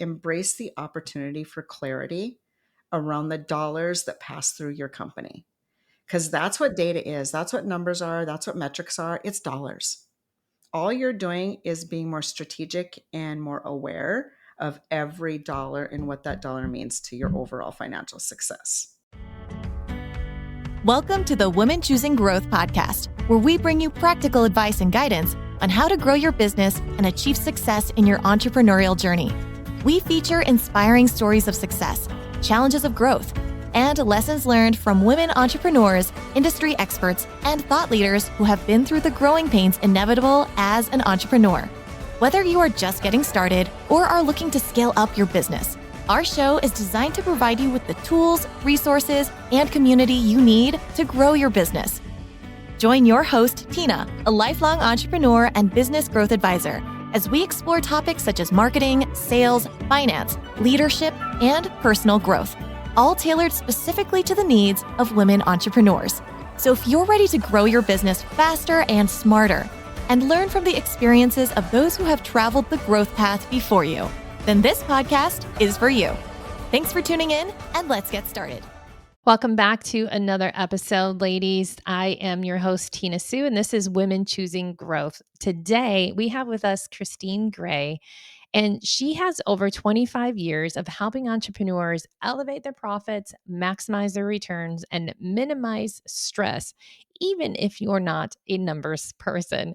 embrace the opportunity for clarity around the dollars that pass through your company. Because that's what data is. That's what numbers are. That's what metrics are. It's dollars. All you're doing is being more strategic and more aware of every dollar and what that dollar means to your overall financial success. Welcome to the Women Choosing Growth podcast, where we bring you practical advice and guidance on how to grow your business and achieve success in your entrepreneurial journey. We feature inspiring stories of success, challenges of growth, and lessons learned from women entrepreneurs, industry experts, and thought leaders who have been through the growing pains inevitable as an entrepreneur. Whether you are just getting started or are looking to scale up your business, our show is designed to provide you with the tools, resources, and community you need to grow your business. Join your host, Tina, a lifelong entrepreneur and business growth advisor, as we explore topics such as marketing, sales, finance, leadership, and personal growth, all tailored specifically to the needs of women entrepreneurs. So if you're ready to grow your business faster and smarter, and learn from the experiences of those who have traveled the growth path before you, then this podcast is for you. Thanks for tuning in, and let's get started. Welcome back to another episode, ladies. I am your host, Tina Sue, and this is Women Choosing Growth. Today, we have with us Christyne Gray, and she has over 25 years of helping entrepreneurs elevate their profits, maximize their returns, and minimize stress, even if you're not a numbers person.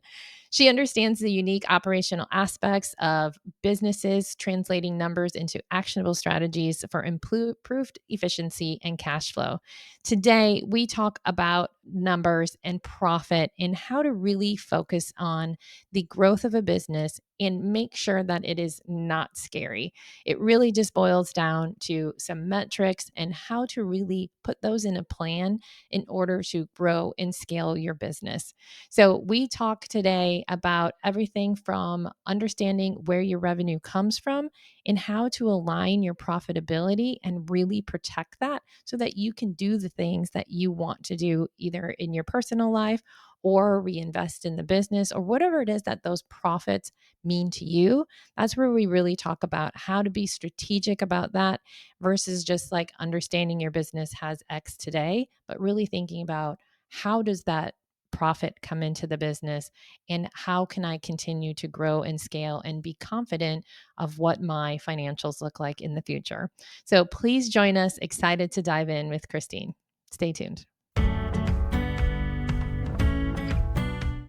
She understands the unique operational aspects of businesses translating numbers into actionable strategies for improved efficiency and cash flow. Today, we talk about numbers and profit and how to really focus on the growth of a business and make sure that it is not scary. It really just boils down to some metrics and how to really put those in a plan in order to grow and scale your business. So we talk today about everything from understanding where your revenue comes from and how to align your profitability and really protect that so that you can do the things that you want to do either in your personal life or reinvest in the business or whatever it is that those profits mean to you. That's where we really talk about how to be strategic about that versus just like understanding your business has X today, but really thinking about how does that profit come into the business and how can I continue to grow and scale and be confident of what my financials look like in the future. So please join us. Excited to dive in with Christyne. Stay tuned.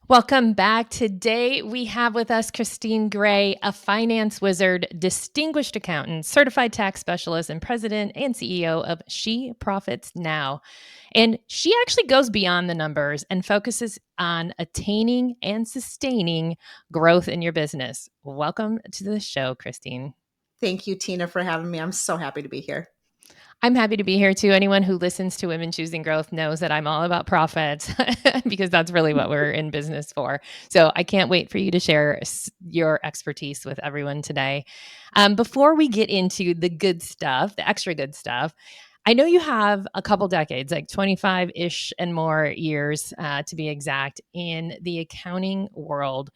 Welcome back. Today, we have with us Christyne Gray, a finance wizard, distinguished accountant, certified tax specialist, and president and CEO of She Profits Now. And she actually goes beyond the numbers and focuses on attaining and sustaining growth in your business. Welcome to the show, Christyne. Thank you, Tina, for having me. I'm so happy to be here. I'm happy to be here too. Anyone who listens to Women Choosing Growth knows that I'm all about profits because that's really what we're in business for. So I can't wait for you to share your expertise with everyone today. Before we get into the good stuff, the extra good stuff, I know you have a couple decades, like 25-ish and more years to be exact, in the accounting world.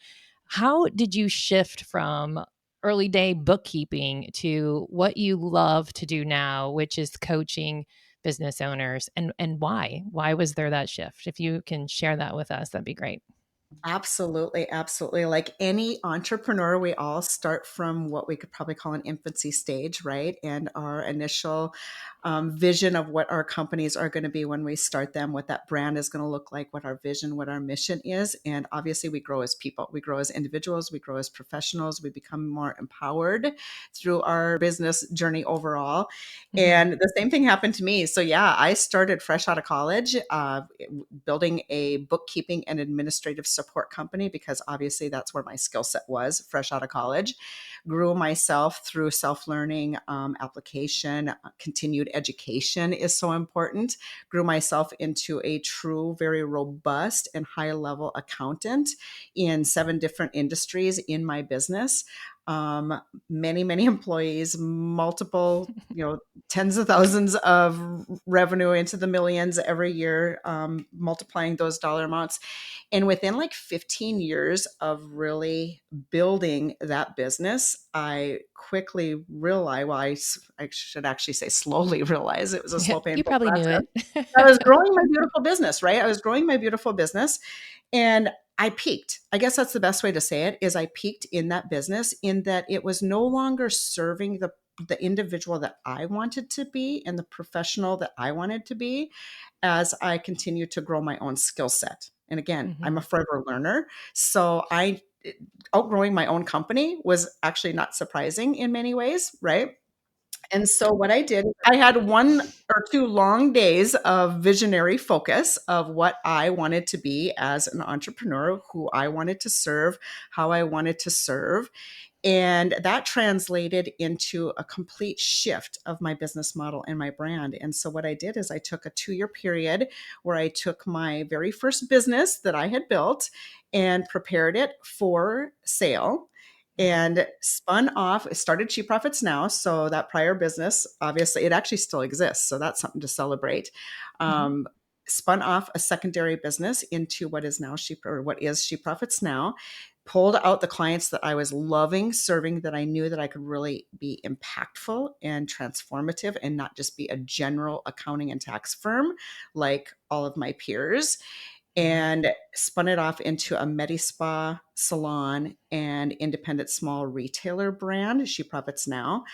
How did you shift from early day bookkeeping to what you love to do now, which is coaching business owners, and why? Why was there that shift? If you can share that with us, that'd be great. Absolutely. Absolutely. Like any entrepreneur, we all start from what we could probably call an infancy stage, right? And our initial vision of what our companies are going to be when we start them, what that brand is going to look like, what our vision, what our mission is. And obviously, we grow as people, we grow as individuals, we grow as professionals, we become more empowered through our business journey overall. Mm-hmm. And the same thing happened to me. So, yeah, I started fresh out of college, building a bookkeeping and administrative support company because obviously that's where my skill set was fresh out of college. Grew myself through self-learning, application, continued education is so important. Grew myself into a true, very robust and high-level accountant in 7 different industries in my business. Many employees, multiple, tens of thousands of revenue into the millions every year, multiplying those dollar amounts. And within like 15 years of really building that business, I quickly realized, well, I should actually say slowly realize it was a Yeah, slow, you painful probably knew process. it. I was growing my beautiful business, right? I was growing my beautiful business, and I peaked. I guess that's the best way to say it, is I peaked in that business, in that it was no longer serving the individual that I wanted to be and the professional that I wanted to be, as I continued to grow my own skill set. And again, I'm a Mhm. forever learner. So outgrowing my own company was actually not surprising in many ways, right? And so what I did, I had 1 or 2 long days of visionary focus of what I wanted to be as an entrepreneur, who I wanted to serve, how I wanted to serve. And that translated into a complete shift of my business model and my brand. And so what I did is I took a 2-year period where I took my very first business that I had built and prepared it for sale Mhm. and spun off. It started She Profits Now. So that prior business, obviously, it actually still exists. So that's something to celebrate. Mhm. Um, Spun off a secondary business into what is She Profits Now, pulled out the clients that I was loving serving, that I knew that I could really be impactful and transformative and not just be a general accounting and tax firm like all of my peers, Mhm. and spun it off into a Medi-Spa salon and independent small retailer brand, She Profits Now,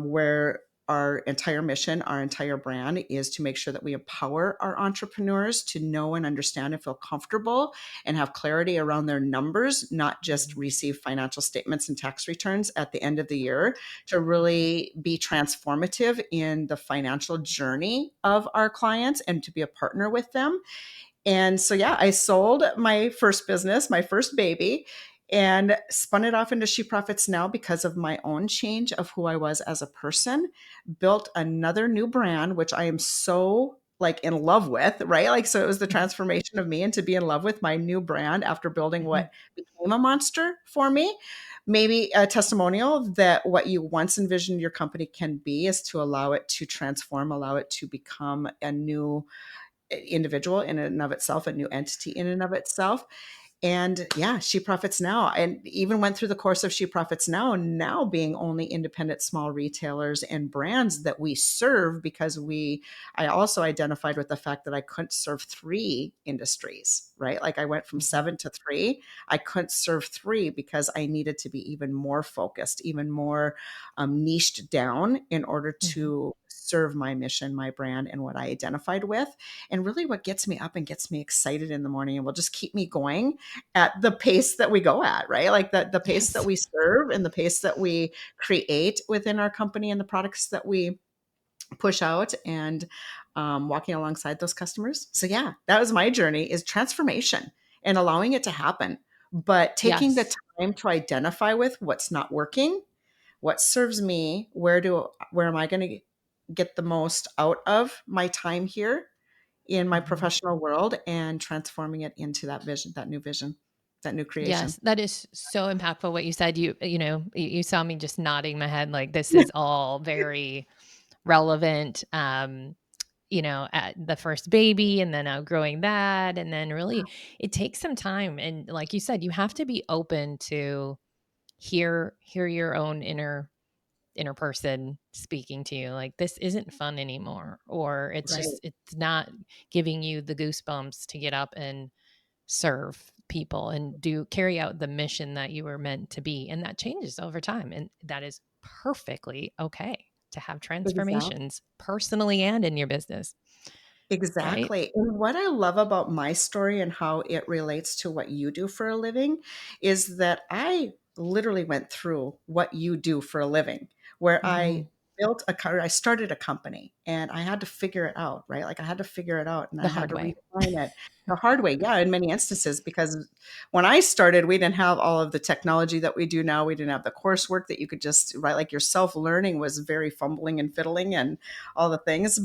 where our entire mission, our entire brand is to make sure that we empower our entrepreneurs to know and understand and feel comfortable and have clarity around their numbers, not just Mhm. receive financial statements and tax returns at the end of the year, to Mhm. really be transformative in the financial journey of our clients and to be a partner with them. And so, yeah, I sold my first business, my first baby, and spun it off into She Profits Now because of my own change of who I was as a person. Built another new brand, which I am so like in love with, right? Like, so it was the Mhm. transformation of me, and to be in love with my new brand after building Mhm. what became a monster for me. Maybe a testimonial that what you once envisioned your company can be is to allow it to transform, allow it to become a new individual in and of itself, a new entity in and of itself. And yeah, She Profits Now, and even went through the course of She Profits Now being only independent small retailers and brands that we serve, because I also identified with the fact that I couldn't serve 3 industries, right? Like I went from Mhm. 7 to 3. I couldn't serve 3 because I needed to be even more focused, even more niched down in order Mhm. to serve my mission, my brand, and what I identified with. And really what gets me up and gets me excited in the morning and will just keep me going at the pace that we go at, right? Like the pace that Yes. we serve and the pace that we create within our company and the products that we push out, and walking alongside those customers. So yeah, that was my journey, is transformation and allowing it to happen, but taking the Yes. time to identify with what's not working, what serves me, where am I going to get the most out of my time here in my Mhm. professional world, and transforming it into vision, that new creation. Yes, that is so impactful what you said. You saw me just nodding my head like this is all very relevant. At the first baby and then outgrowing that. And then really it takes some time. And like you said, you have to be open to hear your own inner person speaking to you like this isn't fun anymore, or Right. it's not giving you the goosebumps to get up and serve people and do carry out the mission that you were meant to be. And that changes over time. And that is perfectly okay to have Exactly. transformations personally and in your business, right? Exactly. And what I love about my story and how it relates to what you do for a living is that I literally went through what you do for a living, where Hmm. I started a company and I had to figure it out, right? Like I had to figure it out and I The had hard to way. redefine it the hard way. Yeah, in many instances, because when I started, we didn't have all of the technology that we do now. We didn't have the coursework that you could just, right? Like your self learning was very fumbling and fiddling and all the things,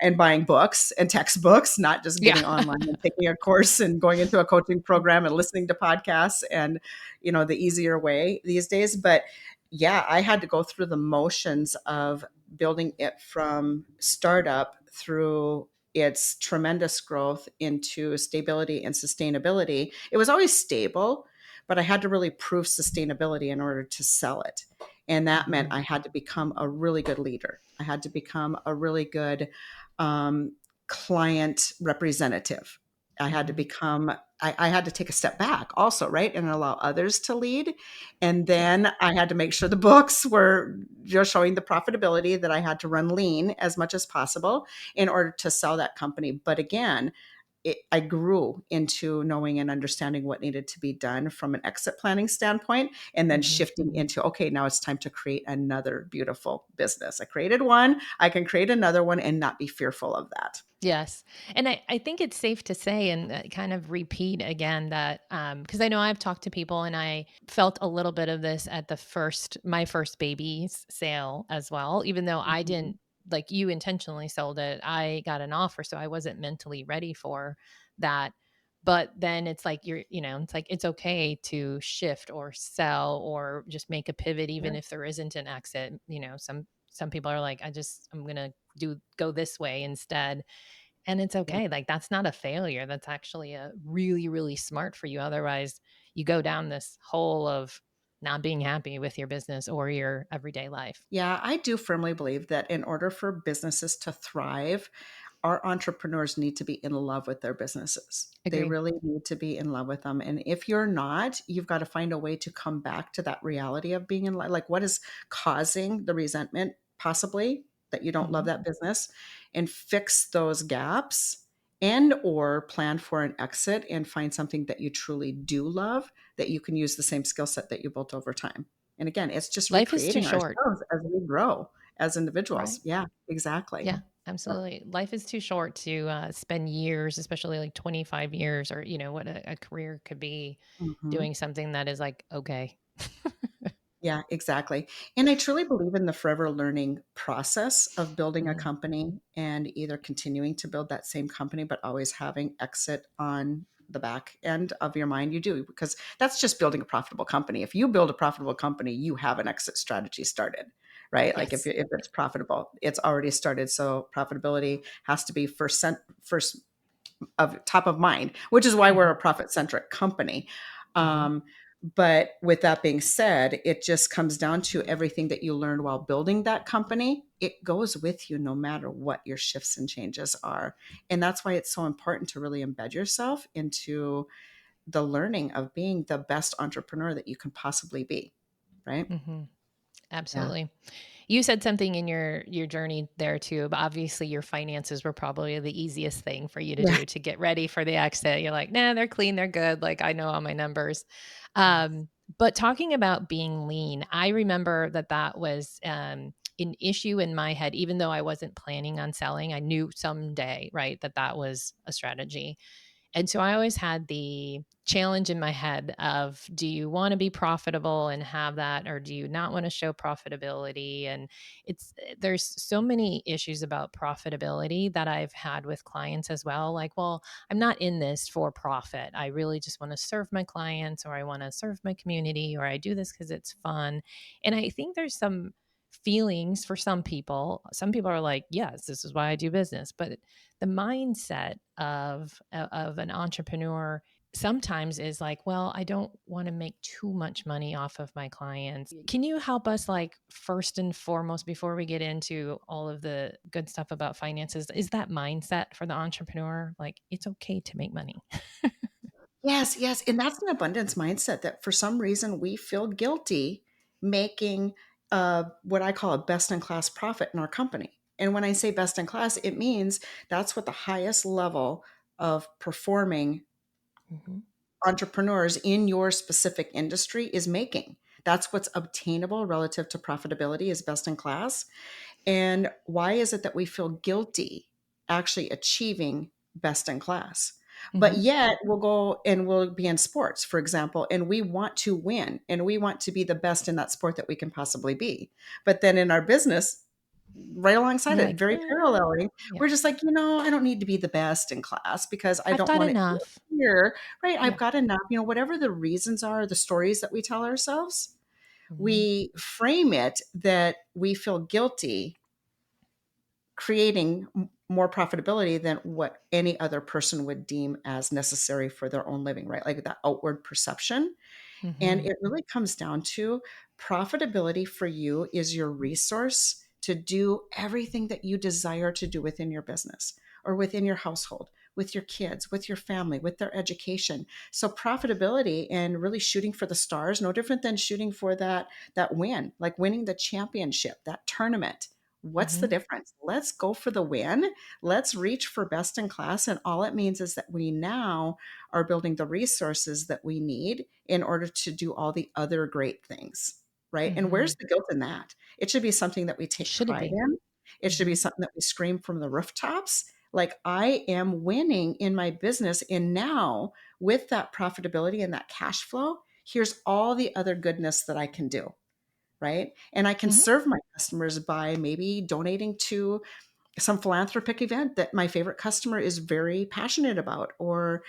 and buying books and textbooks, not just Yeah. getting online and taking a course and going into a coaching program and listening to podcasts and, the easier way these days. But yeah, I had to go through the motions of building it from startup through its tremendous growth into stability and sustainability. It was always stable, but I had to really prove sustainability in order to sell it. And that meant Mm-hmm. I had to become a really good leader. I had to become a really good um, client representative. I had to Mm-hmm. become, I had to take a step back also, right? And allow others to lead. And then Yes. I had to make sure the books were just showing the profitability, that I had to run lean as much as possible in order to sell that company. But again, I grew into knowing and understanding what needed to be done from an exit planning standpoint, and then Mm-hmm. shifting into, okay, now it's time to create another beautiful business. I created one, I can create another one and not be fearful of that. Yes. And I think it's safe to say and kind of repeat again that, because I know I've talked to people and I felt a little bit of this at my first baby's sale as well, even though I Mhm. didn't, like you intentionally sold it. I got an offer, so I wasn't mentally ready for that. But then it's like it's like it's okay to shift or sell or just make a pivot, Yeah. even if there isn't an exit. Some people are like, I'm gonna go this way instead, and it's Yeah. okay. Like, that's not a failure. That's actually a really, really smart for you. Otherwise, you go down this hole of not being happy with your business or your everyday life. Yeah, I do firmly believe that in order for businesses to thrive, our entrepreneurs need to be in love with their businesses. They Agreed. really need to be in love with them. And if you're not, you've got to find a way to come back to that reality of being in love. Like, what is causing the resentment, possibly, that you don't love Mhm. that business, and fix those gaps, and or plan for an exit and find something that you truly do love, that you can use the same skill set that you built over time. And again, it's just Life is too recreating short, ourselves as we grow as individuals. right? Yeah, exactly. Yeah, absolutely. Life is too short to spend years, especially like 25 years or, what a career could be, Mhm. doing something that is like, okay. Yeah, exactly. And I truly believe in the forever learning process of building a Mhm. company, and either continuing to build that same company, but always having exit on the back end of your mind. You do, because that's just building a profitable company. If you build a profitable company, you have an exit strategy started, right? Like, Yes. if it's profitable, it's already started. So profitability has to be first of top of mind, which is why we're Hmm. a profit centric company. Hmm. Um, but with that being said, it just comes down to everything that you learned while building that company. It goes with you no matter what your shifts and changes are. And that's why it's so important to really embed yourself into the learning of being the best entrepreneur that you can possibly be. Right. Hmm. Yeah. Absolutely. You said something in your journey there too, but obviously your finances were probably the easiest thing for you to Yeah. do to get ready for the exit. You're like, nah, they're clean, they're good. Like, I know all my numbers. Yes. But talking about being lean, I remember that was an issue in my head, even though I wasn't planning on selling. I knew someday, right, that was a strategy. And so I always had the challenge in my head of, do you want to be profitable and have that, or do you not want to show profitability? And there's so many issues about profitability that I've had with clients as well. Like, well, I'm not in this for profit. I really just want to serve my clients, or I want to serve my community, or I do this because it's fun. And I think there's some feelings for some people. Some people are like, yes, this is why I do business. But the mindset of an entrepreneur sometimes is like, well, I don't want to make too much money off of my clients. Can you help us, like, first and foremost, before we get into all of the good stuff about finances, is that mindset for the entrepreneur, like, it's okay to make money? Yes, yes, and that's an abundance mindset that for some reason we feel guilty making what I call a best in class profit in our company. And when I say best in class, it means that's what the highest level of performing Hmm. entrepreneurs in your specific industry is making. That's what's obtainable relative to profitability, is best in class. And why is it that we feel guilty actually achieving best in class? But Hmm. yet we'll go and we'll be in sports, for example, and we want to win and we want to be the best in that sport that we can possibly be. But then in our business, right alongside You're it, like, very paralleling, yeah, we're just like, I don't need to be the best in class because I I've don't got want it enough. here. Right. I've Yeah. got enough. Whatever the reasons are, the stories that we tell ourselves, Hmm. we frame it that we feel guilty. creating more profitability than what any other person would deem as necessary for their own living, right? Like that outward perception. And Mm-hmm. it really comes down to profitability for you is your resource to do everything that you desire to do within your business or within your household, with your kids, with your family, with their education. So profitability and really shooting for the stars, no different than shooting for that win, like winning the championship, that tournament. What's the Mm-hmm. difference? Let's go for the win. Let's reach for best in class. And all it means is that we now are building the resources that we need in order to do all the other great things, right? And Mm-hmm. where's the guilt in that? It should be something that we It take shouldn't pride be. in. It should be Mm-hmm. something that we scream from the rooftops. Like, I am winning in my business. And now, with that profitability and that cash flow, here's all the other goodness that I can do, right? And I can Mm-hmm. serve my customers by maybe donating to some philanthropic event that my favorite customer is very passionate about, or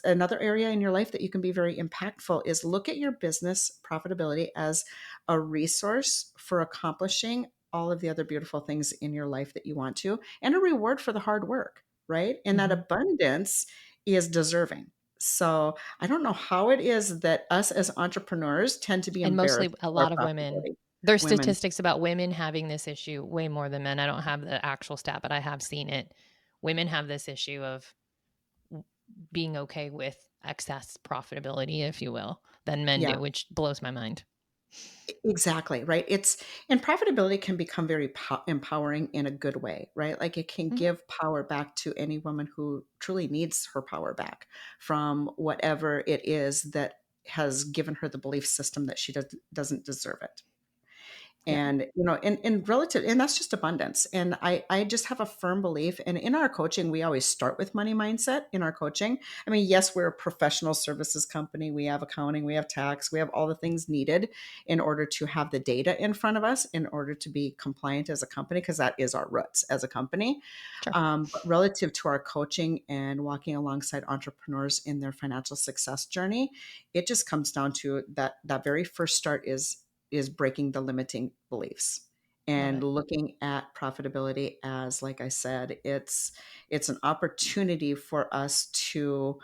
another area in your life that you can be very impactful is look at your business profitability as a resource for accomplishing all of the other beautiful things in your life that you want to, and a reward for the hard work, right? And that Mm-hmm. abundance is deserving. So I don't know how it is that us as entrepreneurs tend to be And mostly embarrassed a of lot of our women. profitability. There's Women. statistics about women having this issue way more than men. I don't have the actual stat, but I have seen it. Women have this issue of being okay with excess profitability, if you will, than men Yeah. do, which blows my mind. Exactly, right? And profitability can become very empowering in a good way, right? Like it can Mhm. give power back to any woman who truly needs her power back from whatever it is that has given her the belief system that she doesn't deserve it. Yeah. And in relative, and that's just abundance. And I just have a firm belief, and in our coaching we always start with money mindset in our coaching. I mean, yes, we're a professional services company, we have accounting, we have tax, we have all the things needed in order to have the data in front of us in order to be compliant as a company, because that is our roots as a company. Sure. But relative to our coaching and walking alongside entrepreneurs in their financial success journey, it just comes down to that very first start is breaking the limiting beliefs Love and it. looking at profitability as, like I said, it's an opportunity for us to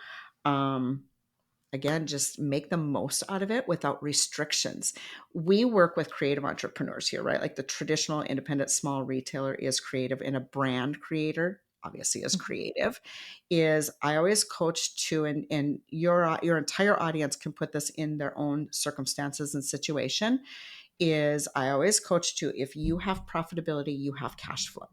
um, again, just make the most out of it without restrictions. We work with creative entrepreneurs here, right? Like the traditional independent small retailer is creative, and a brand creator obviously is Mhm. creative. Is I always coach to, and your entire audience can put this in their own circumstances and situation, is I always coach to, if you have profitability, you have cash flow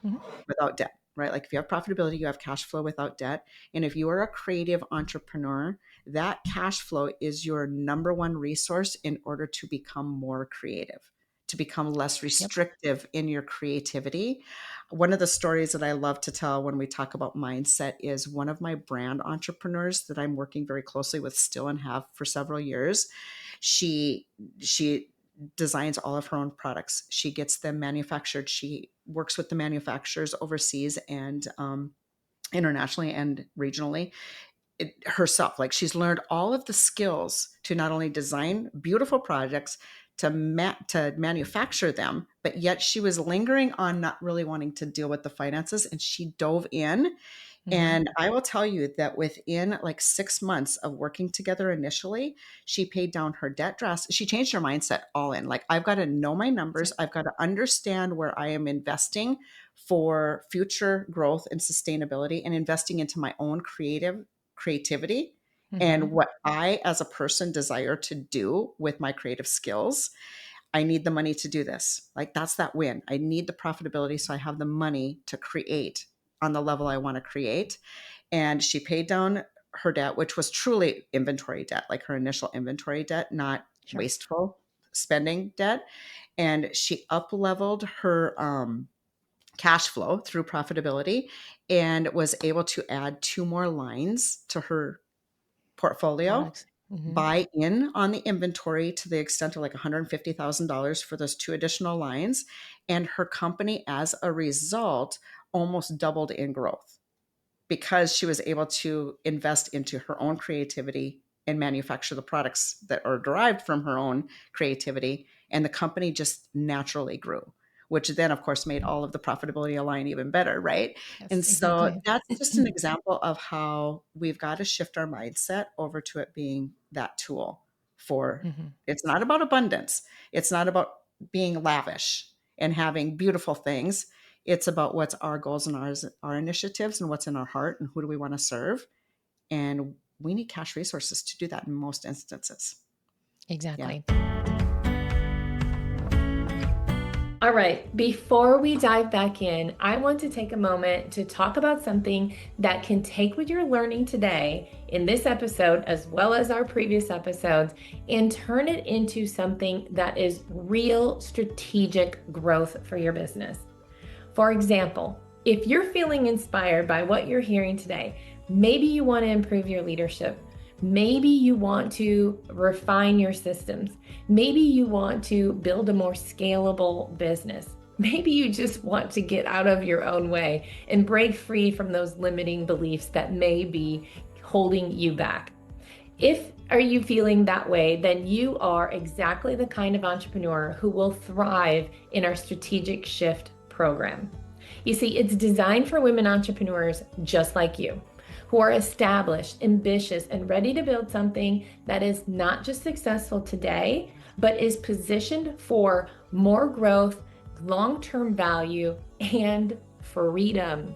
Mhm. without debt, right? Like if you have profitability, you have cash flow without debt. And if you are a creative entrepreneur, that cash flow is your number one resource in order to become more creative, to become less Yep. restrictive in your creativity. One of the stories that I love to tell when we talk about mindset is one of my brand entrepreneurs that I'm working very closely with still and have for several years. She designs all of her own products. She gets them manufactured. She works with the manufacturers overseas and internationally and regionally herself. Like she's learned all of the skills to not only design beautiful projects, to manufacture them, but yet she was lingering on not really wanting to deal with the finances, and she dove in. Mhm. And I will tell you that within like 6 months of working together initially, she paid down her debt drastically. She changed her mindset all in. Like, I've got to know my That's numbers. it. I've got to understand where I am investing for future growth and sustainability, and investing into my own creativity and Mhm. what I as a person desire to do with my creative skills. I need the money to do this. Like, that's that win. I need the profitability so I have the money to create on the level I want to create. And she paid down her debt, which was truly inventory debt, like her initial inventory debt, not Sure. wasteful spending debt. And she up leveled her cash flow through profitability and was able to add two more lines to her portfolio, Products. Mhm. buy in on the inventory to the extent of like $150,000 for those two additional lines. And her company, as a result, almost doubled in growth because she was able to invest into her own creativity and manufacture the products that are derived from her own creativity. And the company just naturally grew. which then of course made all of the profitability line even better, right? Yes, And so exactly. that's just an example of how we've got to shift our mindset over to it being that tool for, Mhm. it's not about abundance. It's not about being lavish and having beautiful things. It's about what's our goals and our initiatives and what's in our heart and who do we want to serve. And we need cash resources to do that in most instances. Yeah. Exactly. All right, before we dive back in, I want to take a moment to talk about something that can take what you're learning today in this episode, as well as our previous episodes, and turn it into something that is real strategic growth for your business. For example, if you're feeling inspired by what you're hearing today, maybe you want to improve your leadership. Maybe you want to refine your systems. Maybe you want to build a more scalable business. Maybe you just want to get out of your own way and break free from those limiting beliefs that may be holding you back. If are you feeling that way, then you are exactly the kind of entrepreneur who will thrive in our strategic shift program. You see, it's designed for women entrepreneurs just like you, who are established, ambitious, and ready to build something that is not just successful today, but is positioned for more growth, long-term value, and freedom,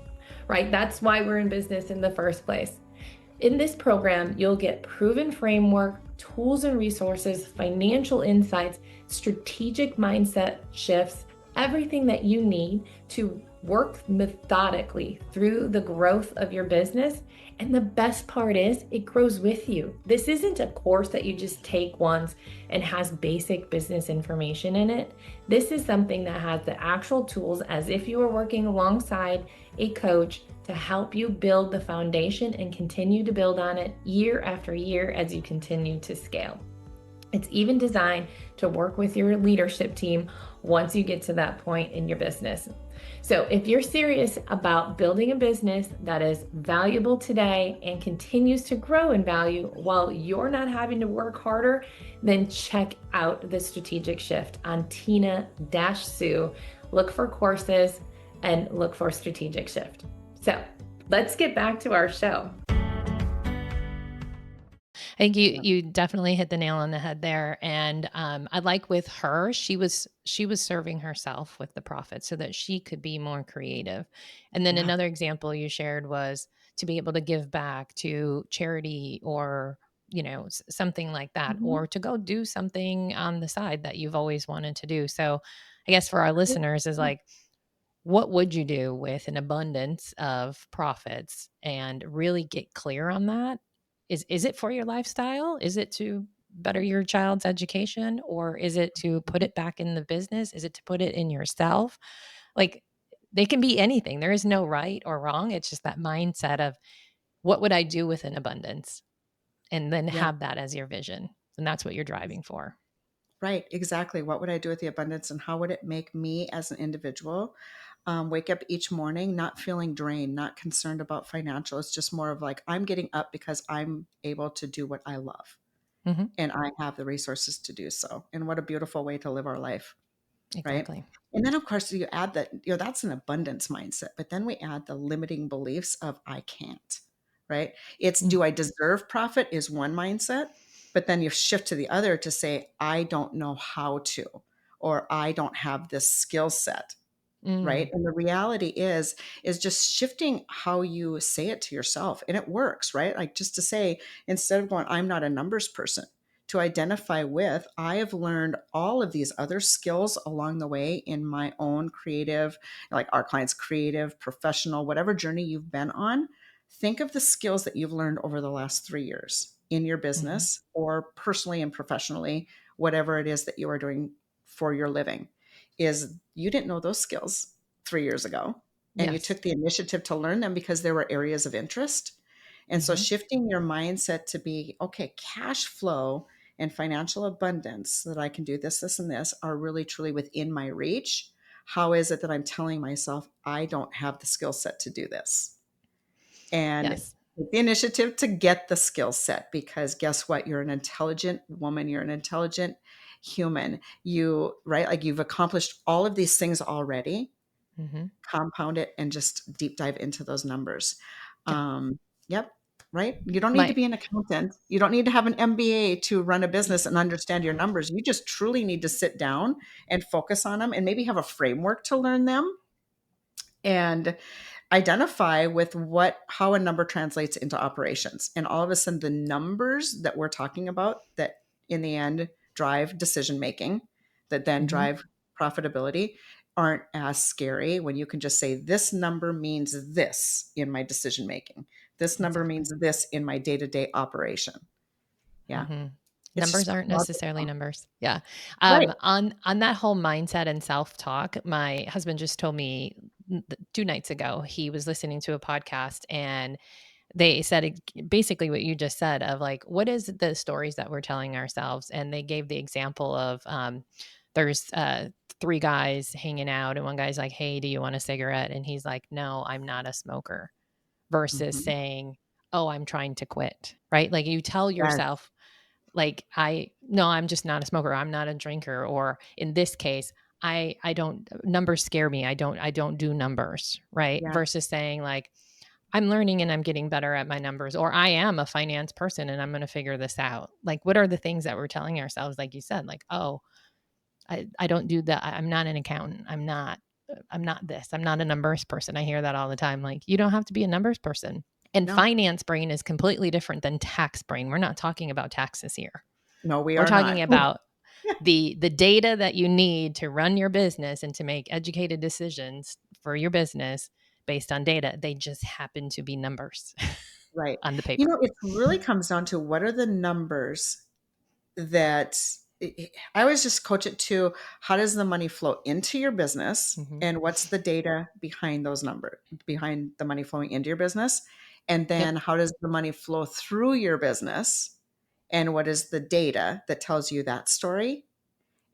right? That's why we're in business in the first place. In this program, you'll get proven framework, tools and resources, financial insights, strategic mindset shifts, everything that you need to work methodically through the growth of your business. And the best part is it grows with you. This isn't a course that you just take once and has basic business information in it. This is something that has the actual tools as if you were working alongside a coach to help you build the foundation and continue to build on it year after year as you continue to scale. It's even designed to work with your leadership team once you get to that point in your business. So if you're serious about building a business that is valuable today and continues to grow in value while you're not having to work harder, then check out the strategic shift on Tina-Sue. Look for courses and look for strategic shift. So let's get back to our show. I think you definitely hit the nail on the head there. And I like with her, she was serving herself with the profit so that she could be more creative. And then Yeah. another example you shared was to be able to give back to charity or something like that, Mhm. or to go do something on the side that you've always wanted to do. So I guess for our listeners is Yeah. like, what would you do with an abundance of profits and really get clear on that? Is it for your lifestyle? Is it to better your child's education, or is it to put Mhm. it back in the business? Is it to put it in yourself? Like, they can be anything. There is no right or wrong. It's just that mindset of what would I do with an abundance, and then Yeah. have that as your vision. And that's what you're driving for. Right, exactly. What would I do with the abundance and how would it make me as an individual wake up each morning not feeling drained, not concerned about financial? It's just more of like, I'm getting up because I'm able to do what I love Mhm. and I have the resources to do so. And what a beautiful way to live our life. Right. Exactly. And then, of course, you add that, that's an abundance mindset. But then we add the limiting beliefs of I can't. Right. It's Mm, do I deserve profit is one mindset. But then you shift to the other to say, I don't know how to, or I don't have this skill set. Right. mm, And the reality is just shifting how you say it to yourself. And it works, right? Like just to say, instead of going, I'm not a numbers person, to identify with, I have learned all of these other skills along the way in my own creative, like our clients' creative, professional, whatever journey you've been on. Think of the skills that you've learned over the last 3 years in your mhm. business or personally and professionally, whatever it is that you are doing for your living. Is you didn't know those skills 3 years ago, and you Yes. took the initiative to learn them because there were areas of interest. And so Mhm. shifting your mindset to be, okay, cash flow and financial abundance so that I can do this, this, and this are really truly within my reach. How is it that I'm telling myself I don't have the skill set to do this? And Yes. take the initiative to get the skill set, because guess what? You're an intelligent woman. You're an intelligent human. Right? Like you've accomplished all of these things already, Mm-hmm. compound it and just deep dive into those numbers. Yeah. Yep. Right. You don't need to My be an accountant. You don't need to have an MBA to run a business and understand your numbers. You just truly need to sit down and focus on them and maybe have a framework to learn them and identify with how a number translates into operations. And all of a sudden the numbers that we're talking about that in the end drive decision making, that then Mhm. drive profitability, aren't as scary when you can just say this number means this in my decision making, this number Exactly. means this in my day-to-day operation. Yeah, Mhm. it's Numbers just aren't necessarily logical. numbers. Yeah. Right. On that whole mindset and self-talk, my husband just told me 2 nights ago, he was listening to a podcast and they said basically what you just said of like, what is the stories that we're telling ourselves? And they gave the example of there's 3 guys hanging out and one guy's like, "Hey, do you want a cigarette?" And he's like, "No, I'm not a smoker." Versus Mhm. saying, "Oh, I'm trying to quit." Right? Like you tell Yes. yourself like, no, I'm just not a smoker. I'm not a drinker. Or in this case, I don't numbers scare me. I don't do numbers, right? Yeah. Versus saying like, I'm learning and I'm getting better at my numbers, or I am a finance person and I'm going to figure this out. Like, what are the things that we're telling ourselves? Like you said, like, oh, I don't do that. I'm not an accountant. I'm not this. I'm not a numbers person. I hear that all the time. Like, you don't have to be a numbers person. And No. finance brain is completely different than tax brain. We're not talking about taxes here. No, we We're are talking not. about the data that you need to run your business and to make educated decisions for your business based on data. They just happen to be numbers Right. on the paper. It really comes down to what are the numbers that I always just coach it to how does the money flow into your business Hmm. and what's the data behind those numbers, behind the money flowing into your business? And Yep. then how does the money flow through your business? And what is the data that tells you that story?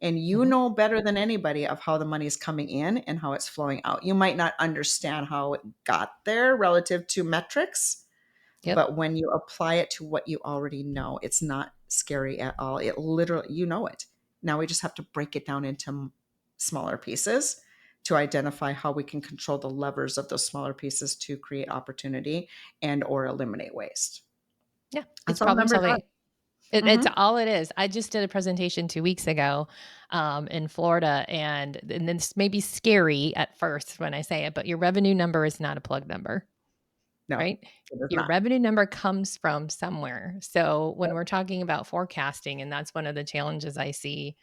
And you Hmm. know better than anybody of how the money is coming in and how it's flowing out. You might not understand how it got there relative to metrics, Yep. but when you apply it to what you already know, it's not scary at all. It literally, you know it. Now we just have to break it down into smaller pieces to identify how we can control the levers of those smaller pieces to create opportunity and or eliminate waste. Yeah. It's That's all problem numbers are. solving. It's Mm-hmm. all it is. I just did a presentation 2 weeks ago in Florida, and this may be scary at first when I say it, but your revenue number is not a plug number, No, right? it is Your not. revenue number comes from somewhere. So when Yep. we're talking about forecasting, and that's one of the challenges I see,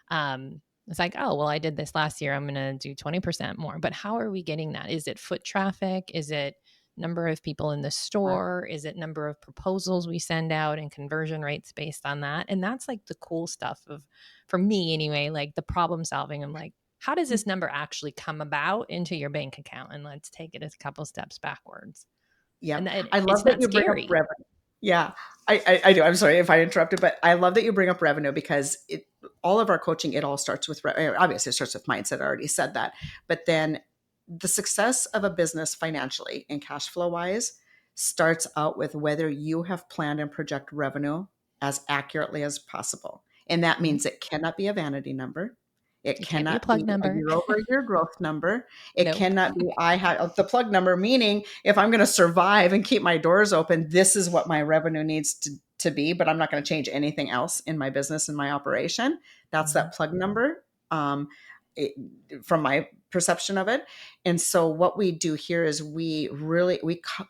it's like, oh, well, I did this last year. I'm going to do 20% more. But how are we getting that? Is it foot traffic? Is it number of people in the store? Is it number of proposals we send out and conversion rates based on that? And that's like the cool stuff of, for me anyway, like the problem solving. I'm like, how does this number actually come about into your bank account? And let's take it a couple steps backwards. And Yep. that I love it's that not you bring up scary. revenue. Yeah, I do. I'm sorry if I interrupted, but I love that you bring up revenue because all of our coaching, it all starts with, obviously it starts with mindset. I already said that, but then the success of a business financially and cash flow wise starts out with whether you have planned and project revenue as accurately as possible. And that Mhm. means it cannot be a vanity number. It It can't be a cannot be plug a number. year over year growth number. It Nope. cannot be I have the plug number, meaning if I'm going to survive and keep my doors open, this is what my revenue needs to be, but I'm not going to change anything else in my business and my operation. That's Mhm. that plug number. Um, it, from my perception of it. And so what we do here is we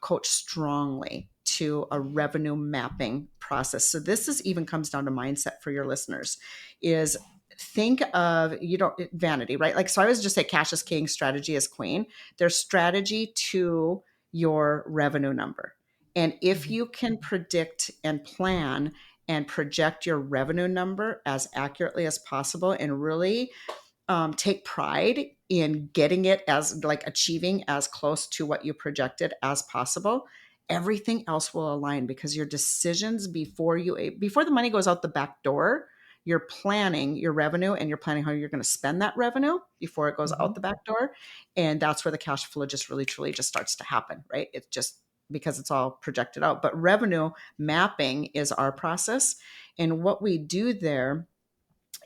coach strongly to a revenue mapping process. So this is even comes down to mindset for your listeners is think of you don't vanity, right? Like, so I always just say cash is king, strategy is queen. There's strategy to your revenue number. And if Mhm. you can predict and plan and project your revenue number as accurately as possible and really take pride in getting it as like achieving as close to what you projected as possible, everything else will align because your decisions before the money goes out the back door, you're planning your revenue and you're planning how you're going to spend that revenue before it goes Mhm. out the back door. And that's where the cash flow just really truly just starts to happen, right? It's just because it's all projected out. But revenue mapping is our process. And what we do there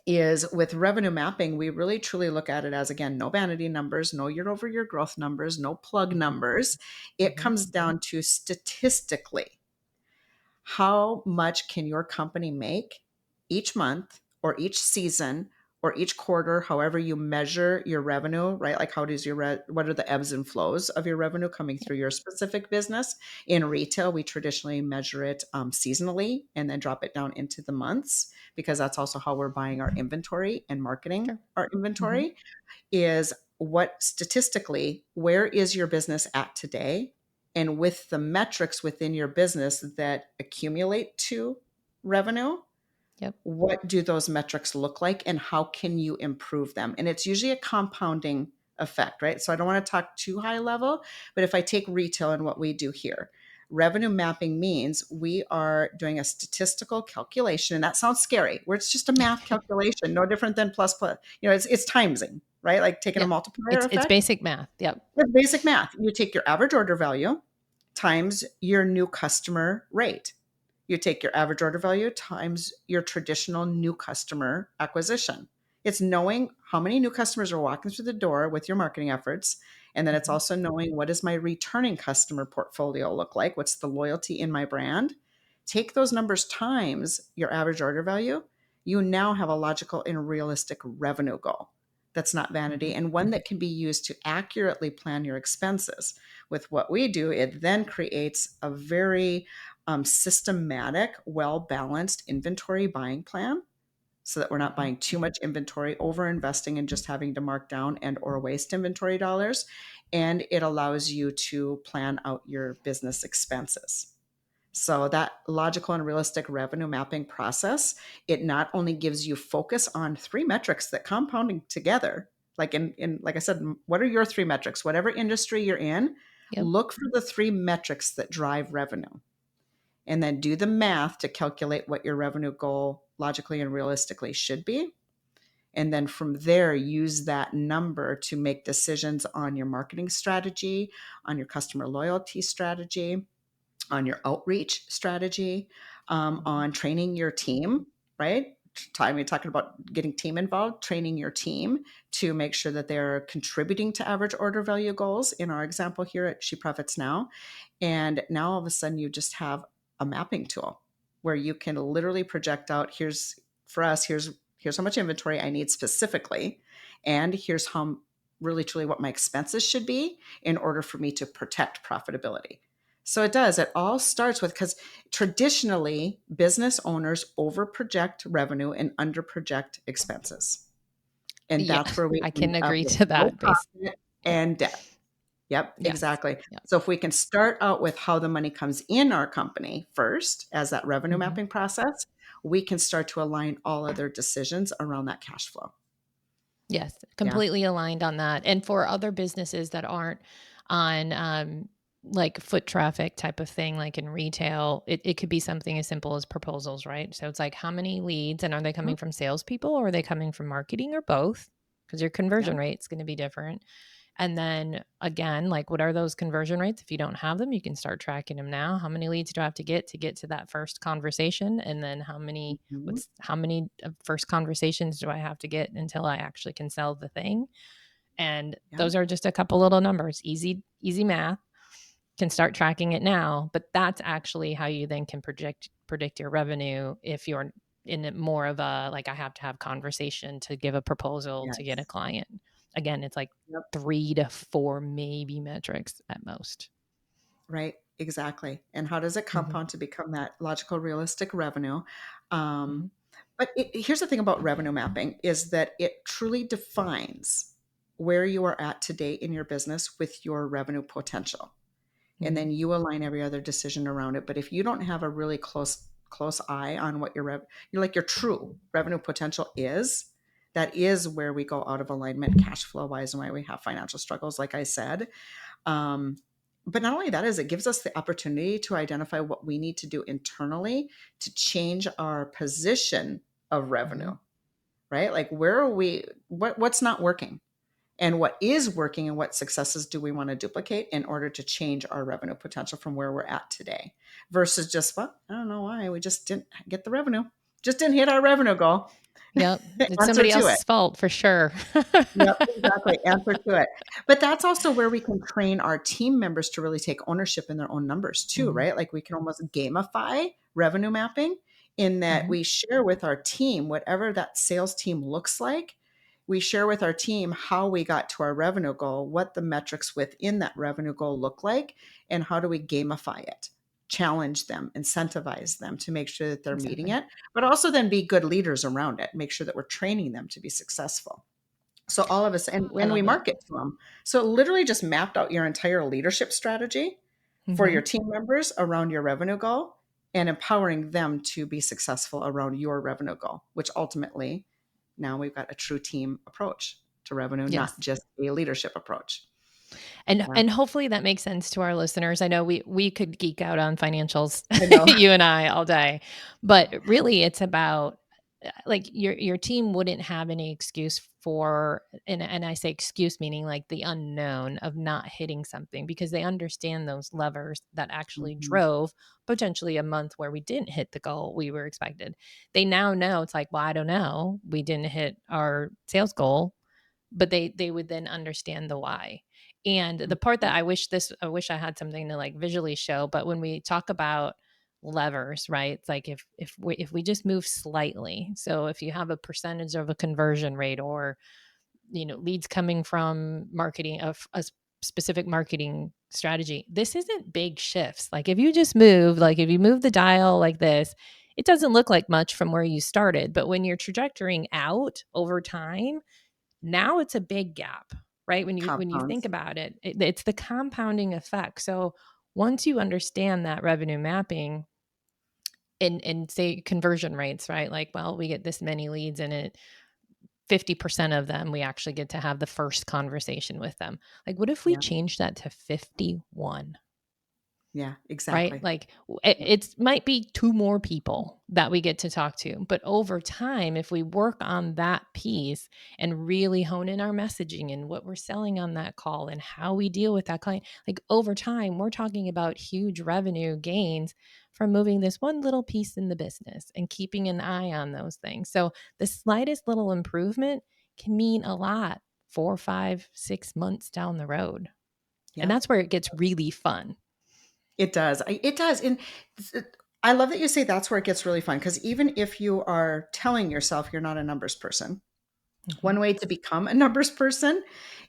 is with revenue mapping, we really truly look at it as, again, no vanity numbers, no year over year growth numbers, no plug Mhm. numbers. It Mhm. comes down to statistically, how much can your company make each month or each season or each quarter, however you measure your revenue, right? Like how does what are the ebbs and flows of your revenue coming through your specific business? In retail, we traditionally measure it seasonally and then drop it down into the months, because that's also how we're buying our inventory and marketing Sure. our Mhm. inventory. Is what statistically, where is your business at today? And with the metrics within your business that accumulate to revenue, Yep. what do those metrics look like and how can you improve them? And it's usually a compounding effect, right? So I don't want to talk too high level, but if I take retail and what we do here, revenue mapping means we are doing a statistical calculation. And that sounds scary, where it's just a math calculation, no different than plus plus. It's timesing, right? Like taking a Yep. multiplier It's effect. basic math. Yep. It's basic math. You take your average order value times your new customer rate. You take your average order value times your traditional new customer acquisition. It's knowing how many new customers are walking through the door with your marketing efforts. And then it's Mhm. also knowing, what does my returning customer portfolio look like? What's the loyalty in my brand? Take those numbers times your average order value. You now have a logical and realistic revenue goal that's not vanity, Mhm. and one that can be used to accurately plan your expenses. With what we do, it then creates a very systematic, well balanced inventory buying plan, so that we're not Mhm. buying too much inventory, over investing and just having to mark down and or waste inventory dollars. And it allows you to plan out your business expenses. So that logical and realistic revenue mapping process, it not only gives you focus on three metrics that compounding together, like like I said, what are your three metrics? Whatever industry you're in, Yep. look for the three metrics that drive revenue, and then do the math to calculate what your revenue goal logically and realistically should be. And then from there, use that number to make decisions on your marketing strategy, on your customer loyalty strategy, on your outreach strategy, Mhm. on training your team, right? Time we're talking about getting team involved, training your team to make sure that they're contributing to average order value goals. In our example here at She Profits Now, and now all of a sudden you just have a mapping tool where you can literally project out, here's for us, here's how much inventory I need specifically, and here's how really truly what my expenses should be in order for me to protect profitability. So it all starts with, because traditionally business owners over project revenue and under project expenses. And Yeah. that's where we I end can up agree with to no that base. profit Yep. and debt. Yep, Yes. exactly. Yep. So if we can start out with how the money comes in our company first as that revenue Mhm. mapping process, we can start to align all other decisions around that cash flow. Yes, Yeah. completely aligned on that. And for other businesses that aren't on like foot traffic type of thing, like in retail, it could be something as simple as proposals, right? So it's like, how many leads, and are they Mhm. coming from salespeople or are they coming from marketing or both? Because your Yeah. conversion rate is going to be different. And then again, like, what are those conversion rates? If you don't have them, you can start tracking them now. How many leads do I have to get to that first conversation? And then Mhm. how many first conversations do I have to get until I actually can sell the thing? And Yeah. those are just a couple little numbers, easy math. Can start tracking it now, but that's actually how you then can predict your revenue if you're in it more of a, like, I have to have conversation to give a proposal to get a Yes. client. Again, it's like Yep. 3 to 4 maybe metrics at most. Right. Exactly. And how does it Mhm. compound to become that logical, realistic revenue? Um, Mhm. but here's the thing about revenue mapping, is that it truly defines where you are at today in your business with your revenue potential. And Mhm. then you align every other decision around it. But if you don't have a really close eye on what you're like your true revenue potential is, that is where we go out of alignment cash flow wise, and why we have financial struggles, like I said. um, but not only that, is it gives us the opportunity to identify what we need to do internally to change our position of revenue, Mhm. right? Like, where are we, what's not working, and what is working, and what successes do we want to duplicate in order to change our revenue potential from where we're at today, versus just, well, I don't know why we just didn't get the revenue, just didn't hit our revenue goal. Yep. It's Answer somebody to it. else's fault for sure. Yep, exactly, answer to it. But that's also where we can train our team members to really take ownership in their own numbers too, Mhm, right? Like, we can almost gamify revenue mapping in that mhm. we share with our team whatever that sales team looks like. We share with our team how we got to our revenue goal, what the metrics within that revenue goal look like, and how do we gamify it, challenge them, incentivize them to make sure that they're meeting Exactly. it, but also then be good leaders around it, make sure that we're training them to be successful. So all of us, and I when we love that. market to them. So it literally just mapped out your entire leadership strategy for your Mhm. team members around your revenue goal and empowering them to be successful around your revenue goal, which ultimately now we've got a true team approach to revenue, not Yes. just a leadership approach. And Yeah, and hopefully that makes sense to our listeners. I know we could geek out on financials, I know. you and I all day, but really it's about like your team wouldn't have any excuse for and I say excuse meaning like the unknown of not hitting something because they understand those levers that actually Mhm. drove potentially a month where we didn't hit the goal we were expected. They now know it's like, well, I don't know. We didn't hit our sales goal, but they would then understand the why. And the part that Mhm. I wish I had something to like visually show, but when we talk about levers, right? It's like if we just move slightly. So if you have a percentage of a conversion rate or leads coming from marketing of a specific marketing strategy, this isn't big shifts. Like if you just move, like if you move the dial like this, it doesn't look like much from where you started, but when you're trajectorying out over time, now it's a big gap, right? When you think Compounds. about it, it's the compounding effect. So once you understand that revenue mapping and say conversion rates, right? Like, well, we get this many leads and it 50% of them we actually get to have the first conversation with them. Like what if we Yeah. change that to 51? Yeah, Right? exactly. Like it, Yeah. it's might be two more people that we get to talk to. But over time, if we work on that piece and really hone in our messaging and what we're selling on that call and how we deal with that client, like over time, we're talking about huge revenue gains from moving this one little piece in the business and keeping an eye on those things. So the slightest little improvement can mean a lot 4, 5, 6 months down the road. And Yep. that's where it gets really fun. It does. It does. And I love that you say that's where it gets really fun, because even if you are telling yourself you're not a numbers person, Mhm. one way to become a numbers person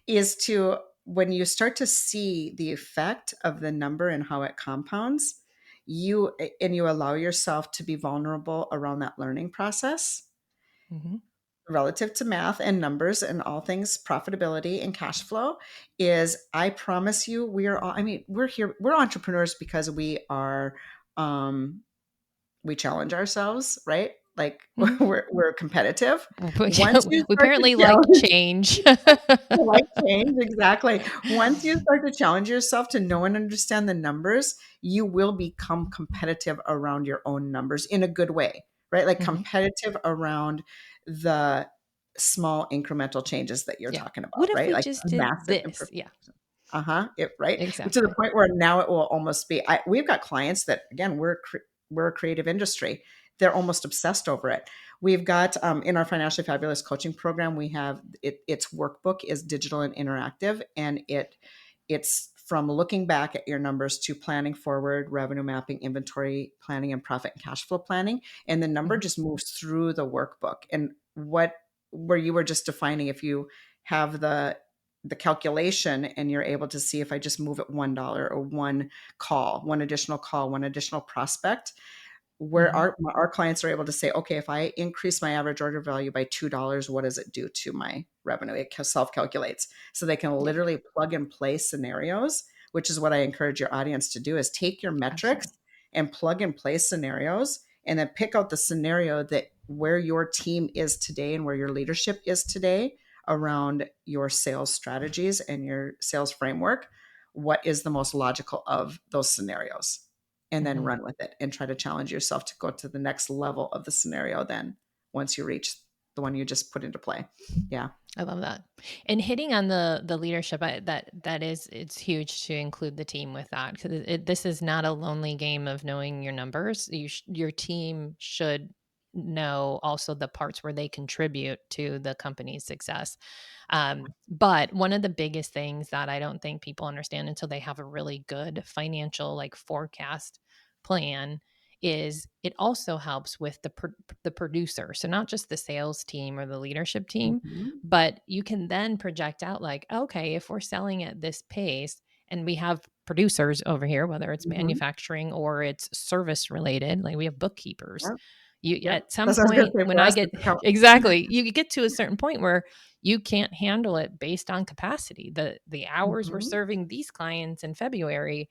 is to, when you start to see the effect of the number and how it compounds, you allow yourself to be vulnerable around that learning process Mhm. relative to math and numbers and all things profitability and cash flow. Is, I promise you, we are all, I mean, we're here, we're entrepreneurs because um we challenge ourselves, right? Like, Mhm. we're competitive. Which Once you we start to apparently like challenge, change. like change, exactly. Once you start to challenge yourself to know and understand the numbers, you will become competitive around your own numbers in a good way, right? Like Mhm. competitive around the small incremental changes that you're Yeah. talking about, What if right? we Like just did massive this? improvement. Yeah, Uh-huh. It, right. To the exactly. point where now it will almost be, we've got clients that, again, we're a creative industry. They're almost obsessed over it. We've got, in our Financially Fabulous coaching program, we have its workbook is digital and interactive, and it's from looking back at your numbers to planning forward, revenue mapping, inventory planning, and profit and cash flow planning. And the number Mhm. just moves through the workbook. And where you were just defining, if you have the calculation and you're able to see, if I just move it $1 or one additional call, one additional prospect, where Mhm. our clients are able to say, okay, if I increase my average order value by $2, what does it do to my revenue? It self calculates. So they can Yeah, literally plug and play scenarios, which is what I encourage your audience to do, is take your metrics absolutely. and plug and play scenarios, and then pick out the scenario that where your team is today and where your leadership is today around your sales strategies and your sales framework. What is the most logical of those scenarios? And then Mhm. run with it and try to challenge yourself to go to the next level of the scenario then, once you reach the one you just put into play. Yeah. I love that. And hitting on the leadership, that is it's huge to include the team with that because this is not a lonely game of knowing your numbers. Your team should know also the parts where they contribute to the company's success. But one of the biggest things that I don't think people understand until they have a really good financial like forecast plan is it also helps with the producer. So not just the sales team or the leadership team, Mhm. but you can then project out like, okay, if we're selling at this pace and we have producers over here, whether it's Mhm. manufacturing or it's service related, like we have bookkeepers. Yep. You Yep. at some That's what I was gonna point say when for I us, get it's accountants. exactly, you get to a certain point where you can't handle it based on capacity. The hours we're Mhm. serving these clients in February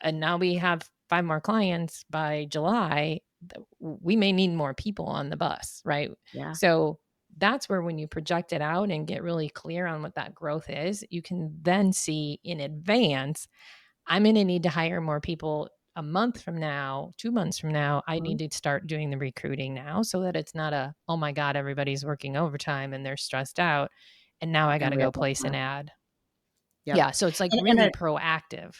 and now we have 5 more clients by July, we may need more people on the bus, right? Yeah. So that's where when you project it out and get really clear on what that growth is, you can then see in advance, I'm going to need to hire more people a month from now, 2 months from now. I Mhm. need to start doing the recruiting now so that it's not a, oh my God, everybody's working overtime and they're stressed out. And now I got And to we go have no place an time. ad. Yep. Yeah. So it's like And really proactive.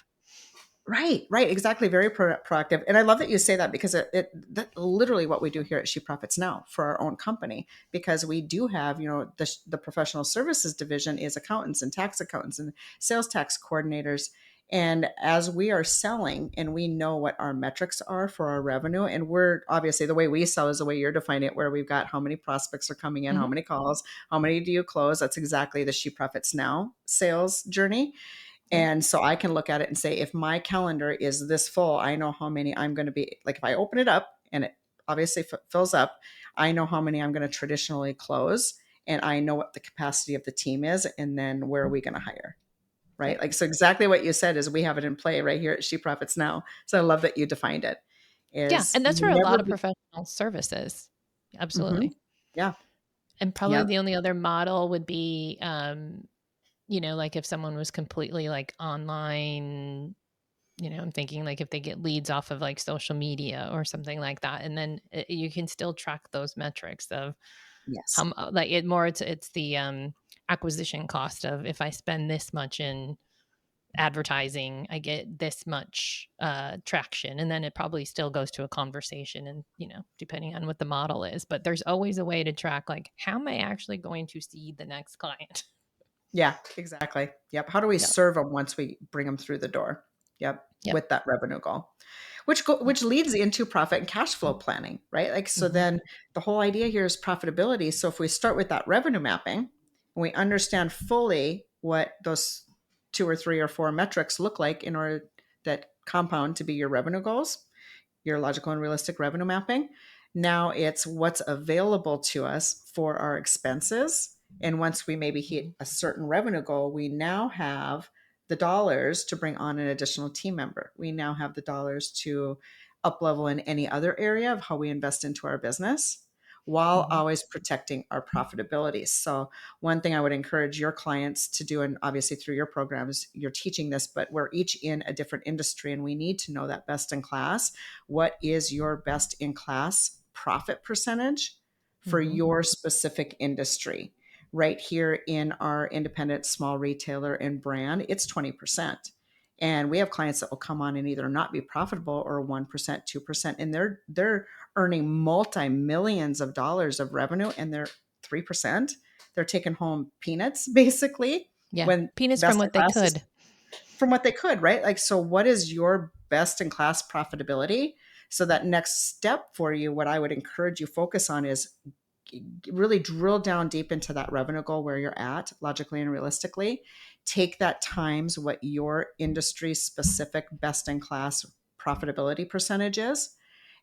right, right, exactly. Very proactive, and I love that you say that because that literally what we do here at She Profits Now for our own company. Because we do have, the professional services division is accountants and tax accountants and sales tax coordinators. And as we are selling, and we know what our metrics are for our revenue, and we're obviously the way we sell is the way you're defining it, where we've got how many prospects are coming in, how Hmm. many calls, how many do you close. That's exactly the She Profits Now sales journey. Yeah. And so I can look at it and say, if my calendar is this full, I know how many I'm going to be. Like if I open it up and it obviously fills up, I know how many I'm going to traditionally close. And I know what the capacity of the team is. And then where are we going to hire? Right. Yep. Like, so exactly what you said is we have it in play right here at She Profits Now. So I love that you defined it Yeah, is and that's where a never lot of be. professional services. Mhm. Absolutely. Yeah. And probably Yep. the only other model would be, like if someone was completely like online, I'm thinking like if they get leads off of like social media or something like that, and then you can still track those metrics of Yes. like it more. It's the acquisition cost of if I spend this much in advertising, I get this much traction. And then it probably still goes to a conversation and, depending on what the model is. But there's always a way to track, like, how am I actually going to see the next client? Yeah, exactly. Yep. How do we Yep. serve them once we bring them through the door? Yep. Yep. With that revenue goal, Yep. which leads into profit and cash flow planning, right? Like, so Hmm. then the whole idea here is profitability. So if we start with that revenue mapping and we understand fully what those 2 or 3 or 4 metrics look like in order that compound to be your revenue goals, your logical and realistic revenue mapping. Now it's what's available to us for our expenses. And once we maybe hit a certain revenue goal, we now have the dollars to bring on an additional team member. We now have the dollars to up level in any other area of how we invest into our business while Hmm. always protecting our profitability. So, one thing I would encourage your clients to do, and obviously through your programs, you're teaching this, but we're each in a different industry and we need to know that best in class. What is your best in class profit percentage for Hmm. your specific industry? Right here in our independent small retailer and brand, it's 20%. And we have clients that will come on and either not be profitable or 1%, 2%, and they're earning multi millions of dollars of revenue and they're 3%. They're taking home peanuts basically Yeah. when Peanuts from best in what they class is could. from what they could, right? Like, so what is your best in class profitability? So that next step for you, what I would encourage you focus on is really drill down deep into that revenue goal where you're at logically and realistically. Take that times what your industry specific best in class profitability percentage is,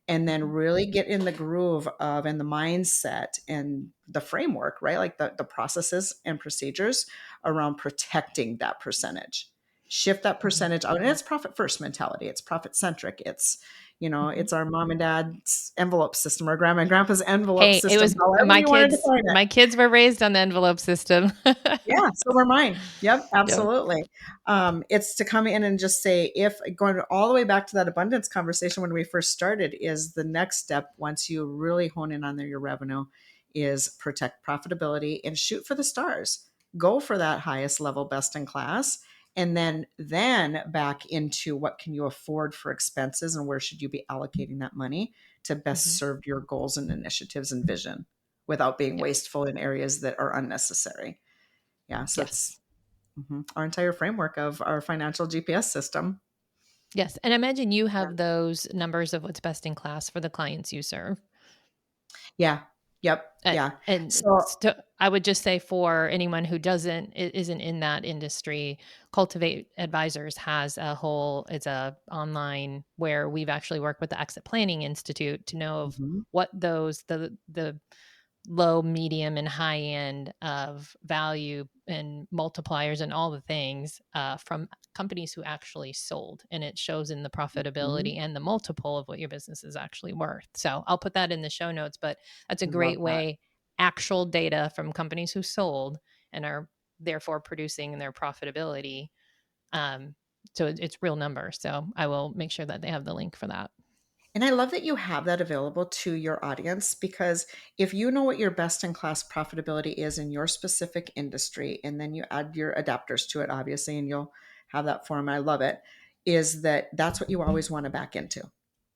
and then Hmm. really get in the groove of and the mindset and the framework, right? Like the processes and procedures around protecting that percentage. Shift that Hmm. percentage out. And it's profit first mentality. It's profit centric. Hmm. It's our mom and dad's envelope system or grandma and grandpa's envelope Hey, it system, was however you want to define it. my kids were raised on the envelope system. Yeah, so were mine. Yep, Yep. absolutely. It's to come in and just say, if going all the way back to that abundance conversation when we first started, is the next step once you really hone in on your revenue is protect profitability and shoot for the stars. Go for that highest level best in class and then back into what can you afford for expenses and where should you be allocating that money to best Mhm. serve your goals and initiatives and vision without being Yep. wasteful in areas that are unnecessary. Yeah, so it's Yes. our entire framework of our financial GPS system. Yes. And I imagine you have those numbers of what's best in class for the clients you serve. Yeah. Yep. Uh, Yeah. and So, I would just say for anyone who isn't in that industry, Cultivate Advisors has a whole it's a online where we've actually worked with the Exit Planning Institute to know of mhm, what those the low, medium, and high end of value and multipliers and all the things from companies who actually sold. And it shows in the mhm. profitability and the multiple of what your business is actually worth. So I'll put that in the show notes, but that's a I love great that. way, actual data from companies who sold and are therefore producing their profitability. Um, so it's real numbers. So I will make sure that they have the link for that. And I love that you have that available to your audience because if you know what your best in class profitability is in your specific industry, and then you add your adapters to it, obviously, and you'll have that form. I love it. Is that that's what you always want to back into?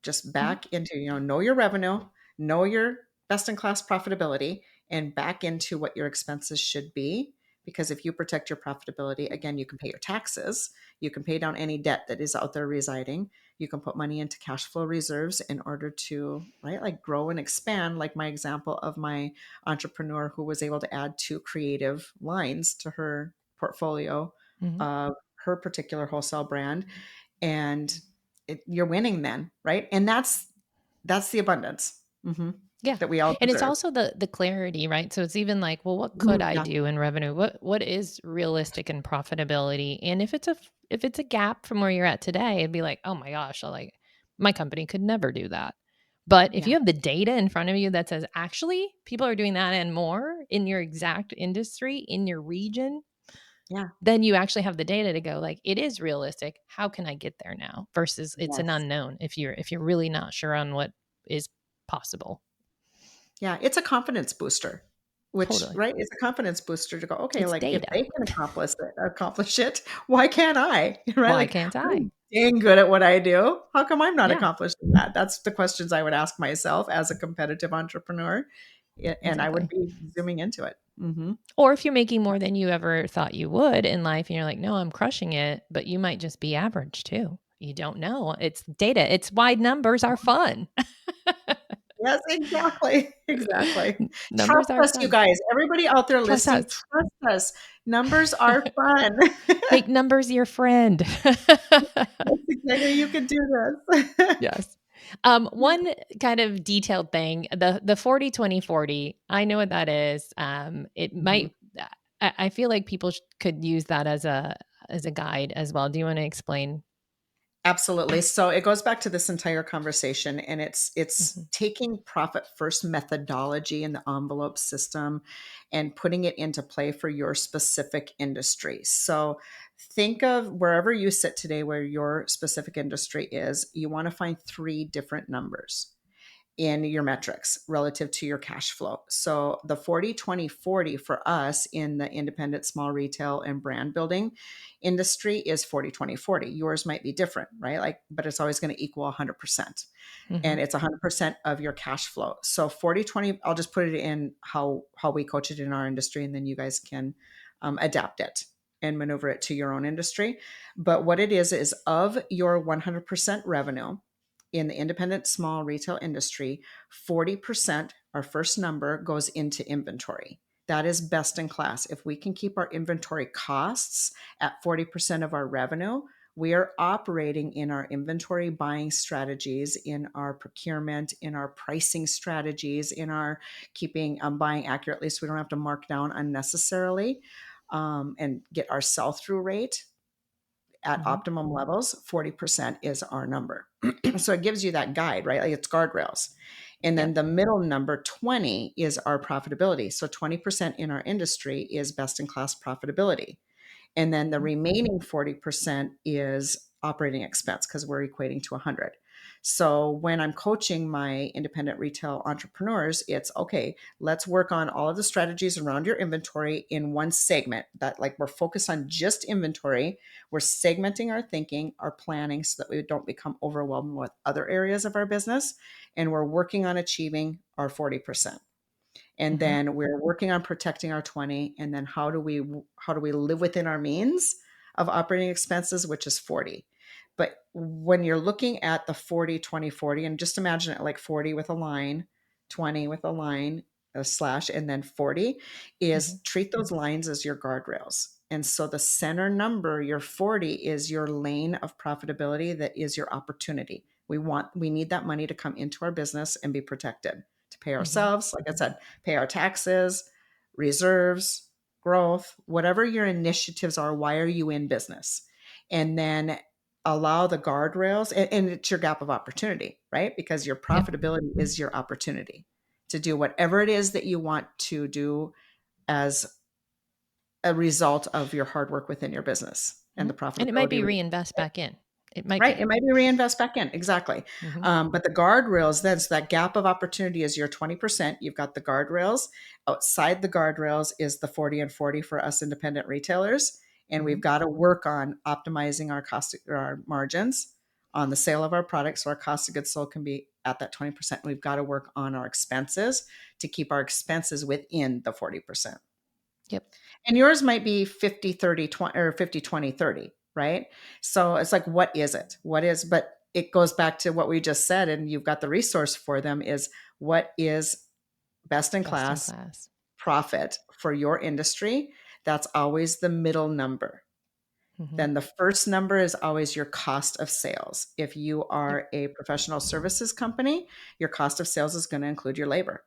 Just Mhm. back into, know your revenue, know your best in class profitability, and back into what your expenses should be. Because if you protect your profitability, again, you can pay your taxes, you can pay down any debt that is out there residing, you can put money into cash flow reserves in order to, right, like grow and expand, like my example of my entrepreneur who was able to add 2 creative lines to her portfolio Mhm. of her particular wholesale brand. And you're winning then, right? And that's the abundance, Yeah. that we all And it's deserve. also the clarity, right? So it's even like, well, what could I Yeah, do in revenue? What is realistic in profitability? And if it's a gap from where you're at today, it'd be like, oh my gosh, like my company could never do that. But if you yeah, have the data in front of you that says actually people are doing that and more in your exact industry, in your region, yeah, then you actually have the data to go like it is realistic. How can I get there now? Versus it's an yes. unknown if you're really not sure on what is possible. Yeah, it's a confidence booster, which, Totally. right, it's a confidence booster to go, okay, It's like if data. they can accomplish it, why can't I? Right? Why Like can't I? I'm dang good at what I do. How come I'm not Yeah, accomplishing that? That's the questions I would ask myself as a competitive entrepreneur. And I would exactly. be zooming into it. Or if you're making more than you ever thought you would in life and you're like, no, I'm crushing it, but you might just be average too. You don't know. It's data. It's why numbers are fun. Yes, exactly. Exactly. Trust Numbers are us, you fun. guys. Everybody out there Trust listening, us. trust us. Numbers are fun. Make numbers your friend. That's exactly, you can do this. Yes. One kind of detailed thing, the 40-20-40. I know what that is. It Mhm. might I feel like people could use that as a guide as well. Do you want to explain? Absolutely. So it goes back to this entire conversation, and it's Mhm. taking profit first methodology in the envelope system and putting it into play for your specific industry. So think of wherever you sit today, where your specific industry is, you want to find 3 different numbers in your metrics relative to your cash flow. So the 40-20-40 for us in the independent small retail and brand building industry is 40-20-40. Yours might be different, right? Like, but it's always going to equal 100%. Mhm. And it's 100% of your cash flow. So 40-20, I'll just put it in how we coach it in our industry, and then you guys can adapt it and maneuver it to your own industry. But what it is of your 100% revenue in the independent small retail industry, 40%, our first number, goes into inventory. That is best in class. If we can keep our inventory costs at 40% of our revenue, we are operating in our inventory buying strategies, in our procurement, in our pricing strategies, in our keeping buying accurately so we don't have to mark down unnecessarily, and get our sell through rate at Mhm. optimum levels. 40% is our number. So it gives you that guide, right? Like it's guardrails. And then Yep. the middle number, 20, is our profitability. So 20% in our industry is best in class profitability. And then the Mhm. remaining 40% is operating expense because we're equating to 100. So when I'm coaching my independent retail entrepreneurs, it's okay, let's work on all of the strategies around your inventory in one segment that like we're focused on just inventory. We're segmenting our thinking, our planning so that we don't become overwhelmed with other areas of our business. And we're working on achieving our 40%. And Mm-hmm. then we're working on protecting our 20. And then how do we live within our means of operating expenses, which is 40. But when you're looking at the 40 20 40, and just imagine it like 40 with a line, 20 with a line, a slash, and then 40, Mm-hmm. is treat those lines as your guardrails. And so the center number, your 40, is your lane of profitability. That is your opportunity. We need that money to come into our business and be protected, to pay Mm-hmm. ourselves, like I said, pay our taxes, reserves, growth, whatever your initiatives are. Why are you in business? And then allow the guardrails, and it's your gap of opportunity, right? Because your Yep. profitability is your opportunity to do whatever it is that you want to do as a result of your hard work within your business and Mm-hmm. the And it might profitability. be reinvest back in. It might Right. be. It might be reinvest back in. Exactly. Mm-hmm. But the guardrails, then, so that gap of opportunity is your 20%. You've got the guardrails. Outside the guardrails is the 40 and 40 for us independent retailers. And Mm-hmm. we've got to work on optimizing our cost, our margins on the sale of our products. So our cost of goods sold can be at that 20%. We've got to work on our expenses to keep our expenses within the 40%. Yep. And yours might be 50 30 20 or 50 20 30, right? So it's like, what is it? But it goes back to what we just said, and you've got the resource for them, is what is best in Best in class class. profit for your industry? That's always the middle number. Mm-hmm. Then the first number is always your cost of sales. If you Yep. are a professional services company, your cost of sales is going to include your labor,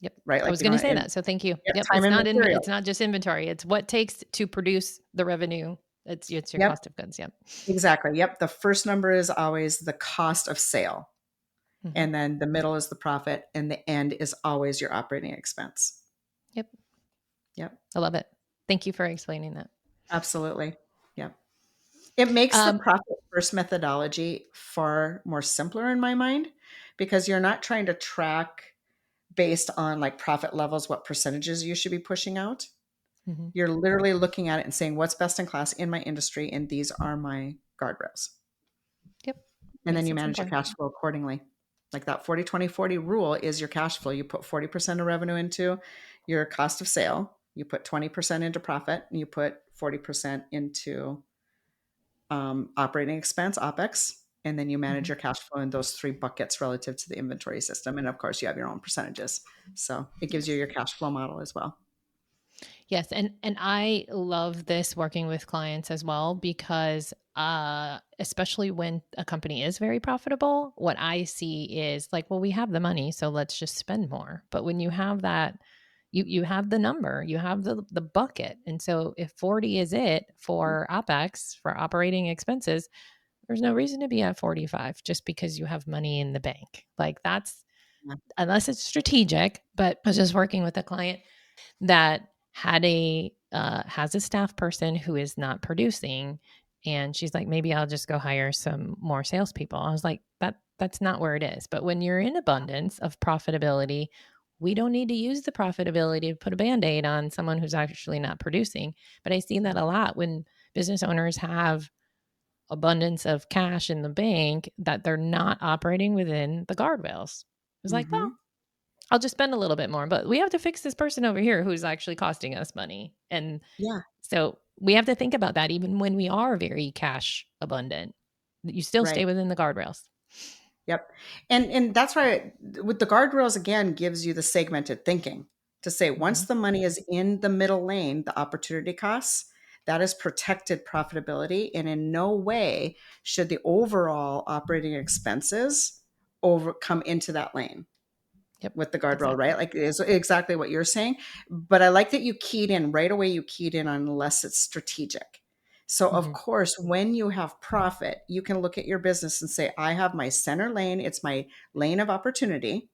Yep. right? I Like was you going to don't, say and that. So thank you. yep, Yep. time and It's materials. not just inventory. It's what takes to produce the revenue. It's your Yep, cost of goods. Yep. exactly. Yep. The first number is always the cost of sale. Mm-hmm. And then the middle is the profit, and the end is always your operating expense. Yep. Yep. I love it. Thank you for explaining that. Absolutely. Yep. It makes the Um, profit first methodology far more simpler in my mind, because you're not trying to track based on like profit levels, what percentages you should be pushing out. mhm. You're literally looking at it and saying, what's best in class in my industry? And these are my guardrails. Yep. And then Makes you it manage your simpler. cash flow accordingly. Like that 40 20 40 rule is your cash flow. You put 40% of revenue into your cost of sale, you put 20% into profit, and you put 40% into operating expense, OPEX, and then you manage Mhm. your cash flow in those three buckets relative to the inventory system. And of course, you have your own percentages. So it gives you Yes. your cash flow model as well. Yes, and I love this working with clients as well because especially when a company is very profitable, what I see is like, well, we have the money, so let's just spend more. But when you have that, you have the number, you have the bucket. And so if 40 is it for OpEx, for operating expenses, there's no reason to be at 45 just because you have money in the bank. Like that's Yeah. unless it's strategic, but I was just working with a client that has a staff person who is not producing, and she's like, maybe I'll just go hire some more salespeople. I was like, that's not where it is. But when you're in abundance of profitability, we don't need to use the profitability to put a band-aid on someone who's actually not producing. But I see that a lot when business owners have abundance of cash in the bank that they're not operating within the guardrails. It's like, well, Mm-hmm. I'll just spend a little bit more, but we have to fix this person over here who's actually costing us money. And Yeah. so we have to think about that even when we are very cash abundant. You still Right. stay within the guardrails. Yep. And that's why with the guardrails again gives you the segmented thinking to say once Mm-hmm. the money is in the middle lane, the opportunity costs, that is protected profitability. And in no way should the overall operating expenses come into that lane Yep. with the guardrail, Exactly. right? Like it's exactly what you're saying. But I like that you keyed in right away. You keyed in on unless it's strategic. So of Mm-hmm. course, when you have profit, you can look at your business and say, I have my center lane. It's my lane of opportunity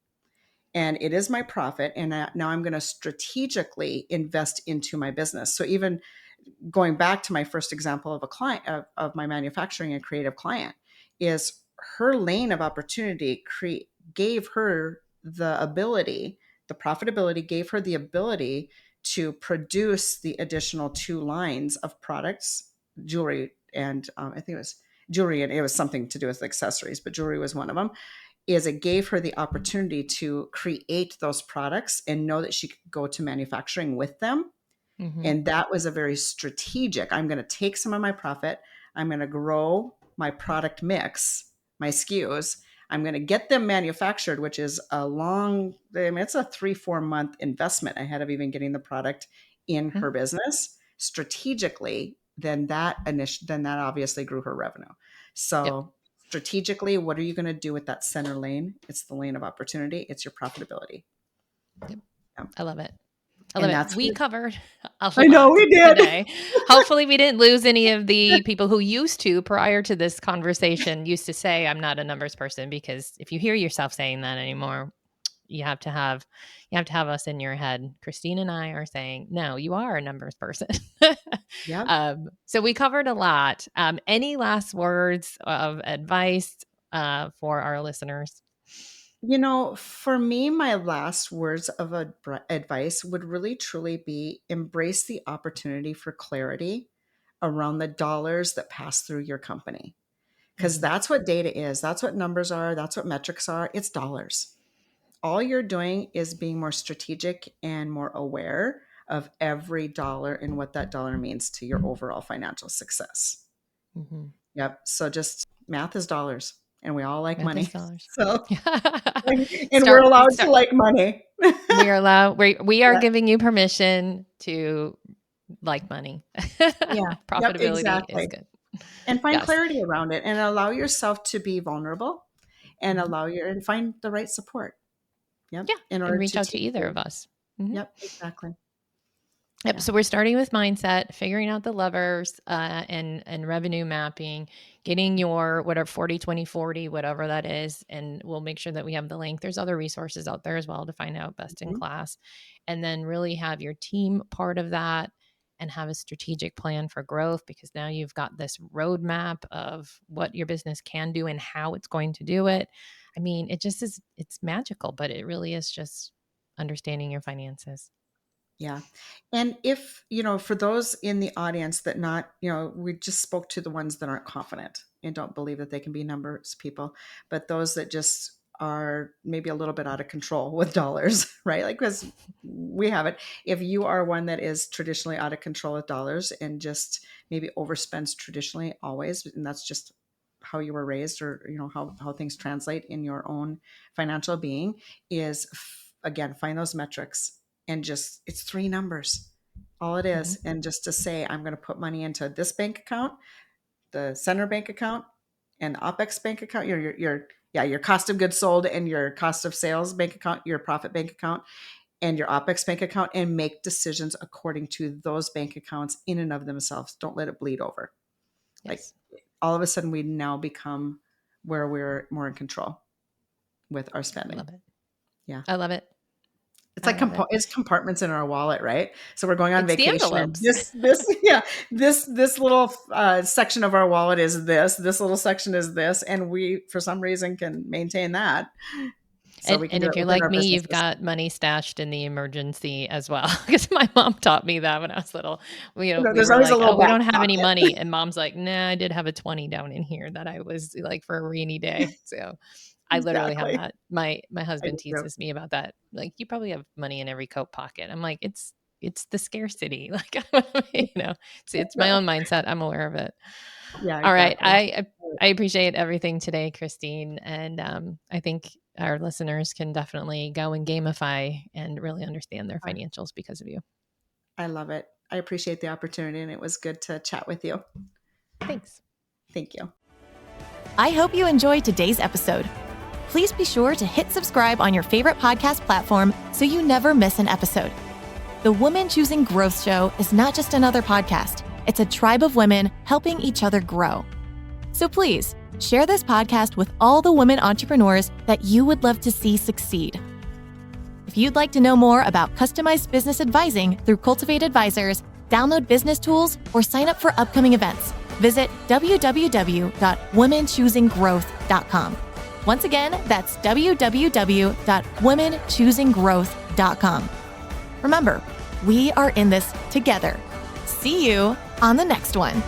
and it is my profit. And now I'm going to strategically invest into my business. So even going back to my first example of a client of my manufacturing and creative client is her lane of opportunity gave her the ability, the profitability gave her the ability to produce the additional 2 lines of products, jewelry, and I think it was jewelry, and it was something to do with accessories, but jewelry was one of them. Is it gave her the opportunity to create those products and know that she could go to manufacturing with them. Mm-hmm. And that was a very strategic. I'm going to take some of my profit. I'm going to grow my product mix, my SKUs. I'm going to get them manufactured, which is it's a 3-4 month investment ahead of even getting the product in her business strategically. Then that obviously grew her revenue. So Yep. strategically, what are you going to do with that center lane? It's the lane of opportunity. It's your profitability. Yep. Yeah. I love it. I love And it. that's We what, covered a I know lot we did. today. Hopefully we didn't lose any of the people who used to, prior to this conversation, used to say, I'm not a numbers person, because if you hear yourself saying that anymore, you have to have us in your head. Christine and I are saying, no, you are a numbers person. Yep. So we covered a lot. Any last words of advice for our listeners? For me, my last words of advice would really truly be embrace the opportunity for clarity around the dollars that pass through your company. Because Mm-hmm. that's what data is. That's what numbers are. That's what metrics are. It's dollars. All you're doing is being more strategic and more aware of every dollar and what that dollar means to your overall financial success. Mm-hmm. Yep. So just math is dollars, and we all like Math is money. dollars. So, and we're start allowed to start like money. we are allowed we are Yeah. giving you permission to like money. Yeah. Yep. Profitability is Exactly. good. And find Yes. clarity around it, and allow yourself to be vulnerable, and Mhm. and find the right support. Yep. Yeah, In and order reach to out to take either you. of us. Mhm. Yep. Exactly. Yep. Yeah. So we're starting with mindset, figuring out the levers, and revenue mapping, getting your whatever 40, 20, 40, whatever that is. And we'll make sure that we have the link. There's other resources out there as well to find out best in Mhm. class. And then really have your team part of that and have a strategic plan for growth, because now you've got this roadmap of what your business can do and how it's going to do it. I mean, it's magical, but it really is just understanding your finances. Yeah. And for those in the audience that we just spoke to the ones that aren't confident and don't believe that they can be numbers people, but those that just are maybe a little bit out of control with dollars, right? Like, because we have it. If you are one that is traditionally out of control with dollars and just maybe overspends traditionally always, and that's just how you were raised, or, how things translate in your own financial being, is again, find those metrics. And just, it's 3 numbers, all it is. Mhm. And just to say, I'm going to put money into this bank account, the center bank account, and the OPEX bank account, your cost of goods sold and your cost of sales bank account, your profit bank account, and your OPEX bank account, and make decisions according to those bank accounts in and of themselves. Don't let it bleed over. Like, Yes. all of a sudden we now become where we're more in control with our I spending. love it. Yeah. I love it. It's I like love it. it's compartments in our wallet, right? So we're going on It's the vacation, and envelopes. this little section of our wallet is this little section is this, and we for some reason can maintain that, so we can And do if it you're within like our me, you've businesses. got money stashed in the emergency as well. Because my mom taught me that when I was little. We There's were always a like, little oh, we back don't have any pocket. money. And mom's like, nah, I did have a 20 down in here that I was like for a rainy day. So I literally have Exactly. that. My I husband do too. teases me about that. Like, you probably have money in every coat pocket. I'm like, it's the scarcity. Like, it's my No. own mindset. I'm aware of it. Yeah, All right. exactly. I appreciate everything today, Christine. And I think our listeners can definitely go and gamify and really understand their financials because of you. I love it. I appreciate the opportunity, and it was good to chat with you. Thanks. Thank you. I hope you enjoyed today's episode. Please be sure to hit subscribe on your favorite podcast platform so you never miss an episode. The Woman Choosing Growth Show is not just another podcast. It's a tribe of women helping each other grow. So please, share this podcast with all the women entrepreneurs that you would love to see succeed. If you'd like to know more about customized business advising through Cultivate Advisors, download business tools, or sign up for upcoming events, visit www.womenchoosinggrowth.com. Once again, that's www.womenchoosinggrowth.com. Remember, we are in this together. See you on the next one.